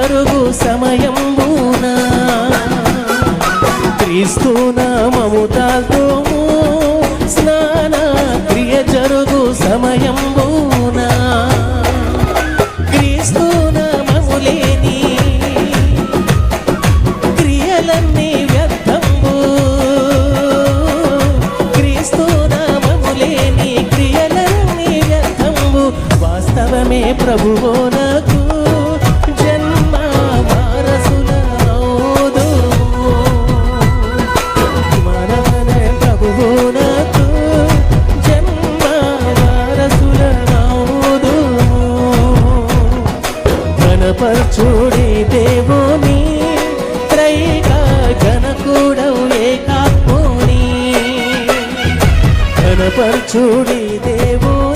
జరుగు సమయంబునా క్రీస్తు నామము తాల్తోము స్నాన క్రియ జరుగు సమయంబునా క్రీస్తు నామము లేని క్రియలన్నీ వ్యర్థంబు క్రీస్తు నామము లేని క్రియలన్నీ వ్యర్థంబు వాస్తవమే ప్రభువునకు జన్మ వారసులమౌదు మనమనే ప్రభువునకు జన్మ వారసులమౌదు ఘనపరచుడి దేవుని త్రైక జనకుడవు ఏకాత్ముని ఘనపరచుడి దేవుని